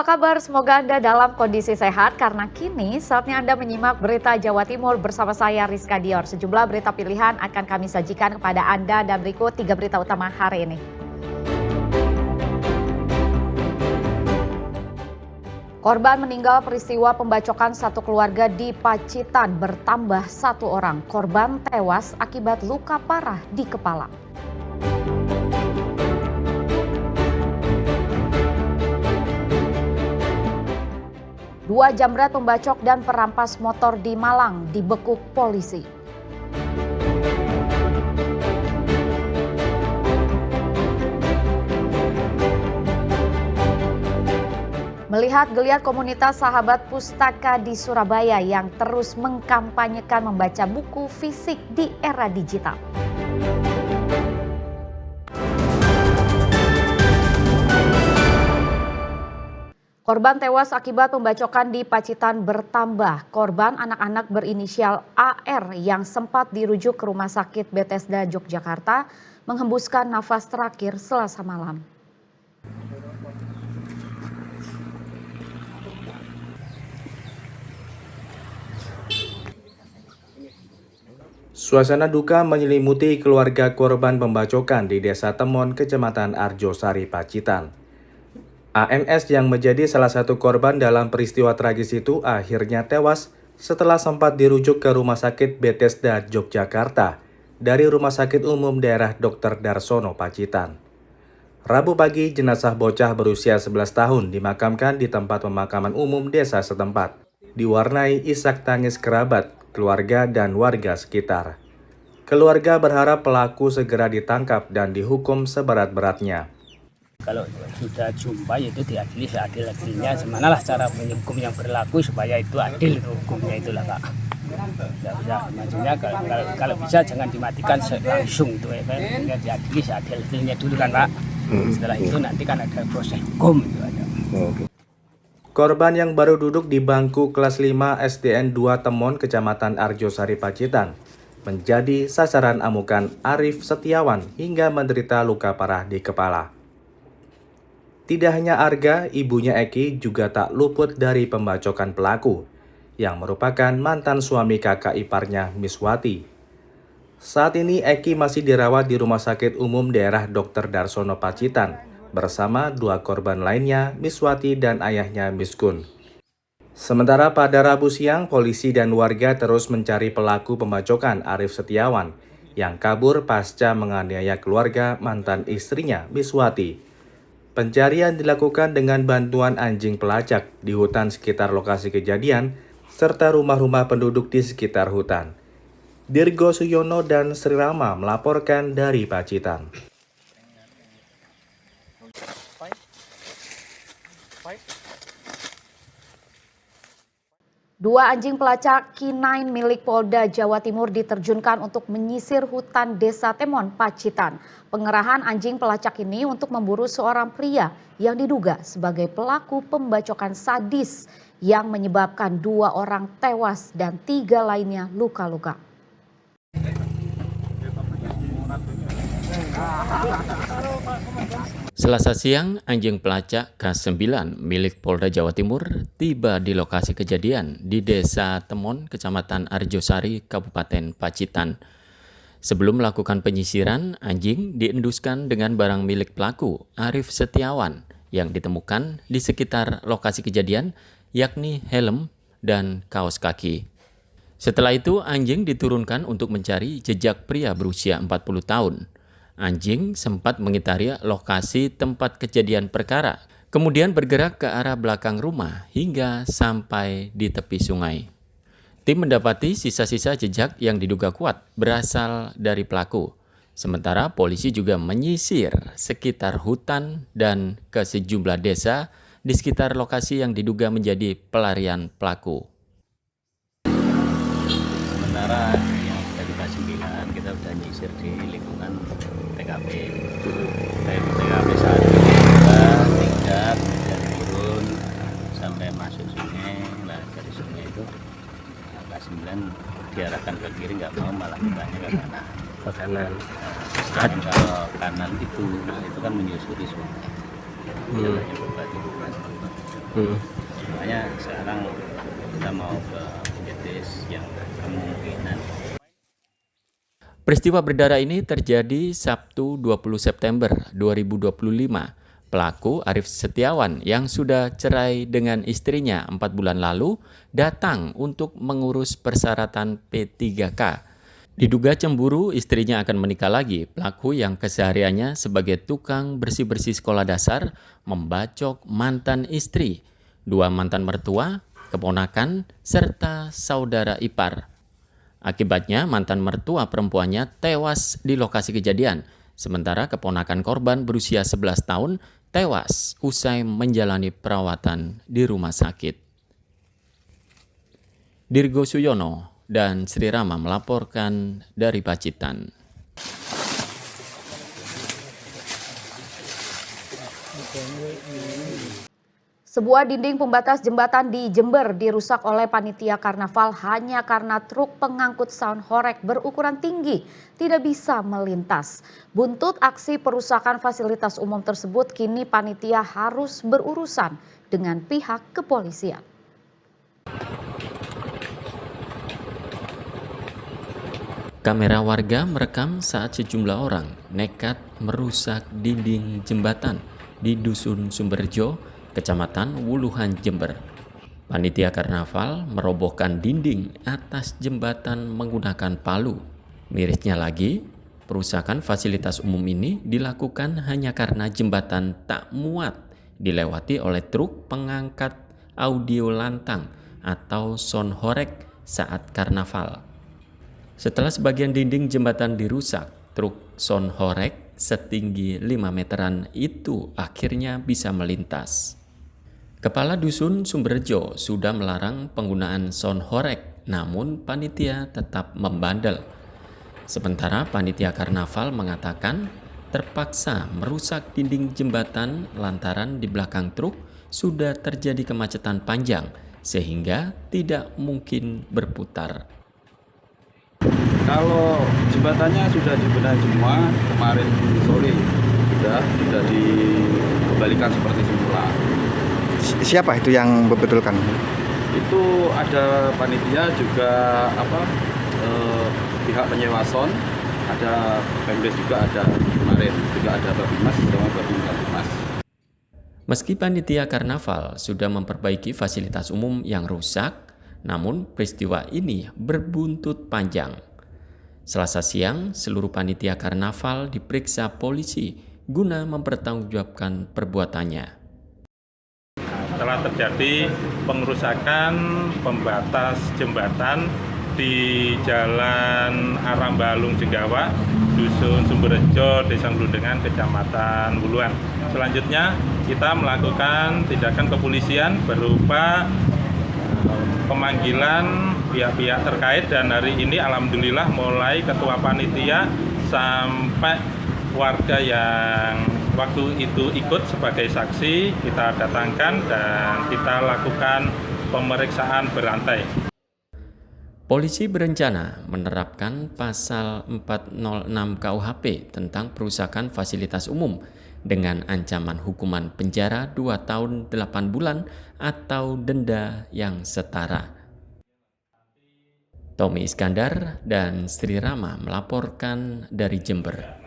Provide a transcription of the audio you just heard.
apa kabar? Semoga Anda dalam kondisi sehat karena kini saatnya Anda menyimak berita Jawa Timur bersama saya Rizka Dior. Sejumlah berita pilihan akan kami sajikan kepada Anda dan berikut 3 berita utama hari ini. Korban meninggal peristiwa pembacokan satu keluarga di Pacitan bertambah 1 orang. Korban tewas akibat luka parah di kepala. Dua jambret pembacok dan perampas motor di Malang dibekuk polisi. Melihat geliat komunitas sahabat pustaka di Surabaya yang terus mengkampanyekan membaca buku fisik di era digital. Korban tewas akibat pembacokan di Pacitan bertambah. Korban anak-anak berinisial AR yang sempat dirujuk ke Rumah Sakit Bethesda Yogyakarta menghembuskan nafas terakhir Selasa malam. Suasana duka menyelimuti keluarga korban pembacokan di Desa Temon, Kecamatan Arjosari, Pacitan. ANS yang menjadi salah satu korban dalam peristiwa tragis itu akhirnya tewas setelah sempat dirujuk ke Rumah Sakit Bethesda Yogyakarta dari Rumah Sakit Umum Daerah Dr. Darsono, Pacitan. Rabu pagi, jenazah bocah berusia 11 tahun dimakamkan di tempat pemakaman umum desa setempat, diwarnai isak tangis kerabat, keluarga, dan warga sekitar. Keluarga berharap pelaku segera ditangkap dan dihukum seberat-beratnya. Kalau sudah jumpa itu diadili seadil-adilnya, semanalah cara hukum yang berlaku supaya itu adil hukumnya itulah Kak. Tidak bisa maksudnya kalau bisa jangan dimatikan langsung itu ya kan, diadili seadil-adilnya dulu kan Pak. Setelah itu nanti kan ada proses hukum itu ada. Korban yang baru duduk di bangku kelas 5 SDN 2 Temon, Kecamatan Arjosari, Pacitan, menjadi sasaran amukan Arif Setiawan hingga menderita luka parah di kepala. Tidak hanya Arga, ibunya Eki juga tak luput dari pembacokan pelaku, yang merupakan mantan suami kakak iparnya Miswati. Saat ini Eki masih dirawat di Rumah Sakit Umum Daerah Dr. Darsono, Pacitan, bersama 2 korban lainnya, Miswati dan ayahnya Miskun. Sementara pada Rabu siang, polisi dan warga terus mencari pelaku pembacokan Arif Setiawan yang kabur pasca menganiaya keluarga mantan istrinya Miswati. Pencarian dilakukan dengan bantuan anjing pelacak di hutan sekitar lokasi kejadian serta rumah-rumah penduduk di sekitar hutan. Dirgo Suyono dan Sri Rama melaporkan dari Pacitan. Dua anjing pelacak K9 milik Polda Jawa Timur diterjunkan untuk menyisir hutan Desa Temon, Pacitan. Pengerahan anjing pelacak ini untuk memburu seorang pria yang diduga sebagai pelaku pembacokan sadis yang menyebabkan 2 orang tewas dan 3 lainnya luka-luka. Selasa siang, anjing pelacak K9 milik Polda Jawa Timur tiba di lokasi kejadian di Desa Temon, Kecamatan Arjosari, Kabupaten Pacitan. Sebelum melakukan penyisiran, anjing dienduskan dengan barang milik pelaku, Arif Setiawan, yang ditemukan di sekitar lokasi kejadian, yakni helm dan kaos kaki. Setelah itu, anjing diturunkan untuk mencari jejak pria berusia 40 tahun. Anjing sempat mengitari lokasi tempat kejadian perkara, kemudian bergerak ke arah belakang rumah hingga sampai di tepi sungai. Tim mendapati sisa-sisa jejak yang diduga kuat berasal dari pelaku. Sementara polisi juga menyisir sekitar hutan dan ke sejumlah desa di sekitar lokasi yang diduga menjadi pelarian pelaku. Sementara yang dari K9 kita sudah nyisir di lingkungan TKP. Dari TKP saat ini kita tingkat dan turun sampai masuk sungai. Nah dari sungai itu K9 diarahkan ke kiri, nggak mau, malah kitanya ke kanan. Ke kanan. Sedangkan kalau kanan itu, nah itu kan menyusuri sungai. Jalannya berbatu. Makanya sekarang kita mau ke PJTS yang kemungkinan. Peristiwa berdarah ini terjadi Sabtu 20 September 2025. Pelaku Arif Setiawan yang sudah cerai dengan istrinya 4 bulan lalu datang untuk mengurus persyaratan P3K. Diduga cemburu istrinya akan menikah lagi, pelaku yang kesehariannya sebagai tukang bersih-bersih sekolah dasar membacok mantan istri, 2 mantan mertua, keponakan, serta saudara ipar. Akibatnya mantan mertua perempuannya tewas di lokasi kejadian, sementara keponakan korban berusia 11 tahun tewas usai menjalani perawatan di rumah sakit. Dirgo Suyono dan Sri Rama melaporkan dari Pacitan. Sebuah dinding pembatas jembatan di Jember dirusak oleh panitia karnaval hanya karena truk pengangkut sound horeg berukuran tinggi tidak bisa melintas. Buntut aksi perusakan fasilitas umum tersebut, kini panitia harus berurusan dengan pihak kepolisian. Kamera warga merekam saat sejumlah orang nekat merusak dinding jembatan di Dusun Sumberjo, Kecamatan Wuluhan, Jember. Panitia karnaval merobohkan dinding atas jembatan menggunakan palu. Mirisnya lagi, perusakan fasilitas umum ini dilakukan hanya karena jembatan tak muat dilewati oleh truk pengangkat audio lantang atau sound horeg saat karnaval. Setelah sebagian dinding jembatan dirusak, truk sound horeg setinggi 5 meteran itu akhirnya bisa melintas. Kepala Dusun Sumberjo sudah melarang penggunaan sound horeg, namun panitia tetap membandel. Sementara panitia karnaval mengatakan terpaksa merusak dinding jembatan lantaran di belakang truk sudah terjadi kemacetan panjang sehingga tidak mungkin berputar. Kalau jembatannya sudah dibenahi semua, kemarin sore sudah dikembalikan seperti semula. Siapa itu yang membetulkan? Itu ada panitia juga pihak penyewa sound, ada Pemdes juga ada kemarin, juga ada Babimas sama Babimas. Meski panitia karnaval sudah memperbaiki fasilitas umum yang rusak, namun peristiwa ini berbuntut panjang. Selasa siang, seluruh panitia karnaval diperiksa polisi guna mempertanggungjawabkan perbuatannya. Telah terjadi pengerusakan pembatas jembatan di Jalan Arambalung Jenggawa, Dusun Sumberjo, Desa Glundengan, Kecamatan Wuluhan. Selanjutnya kita melakukan tindakan kepolisian berupa pemanggilan pihak-pihak terkait, dan hari ini alhamdulillah mulai ketua panitia sampai warga yang waktu itu ikut sebagai saksi kita datangkan dan kita lakukan pemeriksaan berantai. Polisi berencana menerapkan pasal 406 KUHP tentang perusakan fasilitas umum dengan ancaman hukuman penjara 2 tahun 8 bulan atau denda yang setara. Tommy Iskandar dan Sri Rama melaporkan dari Jember.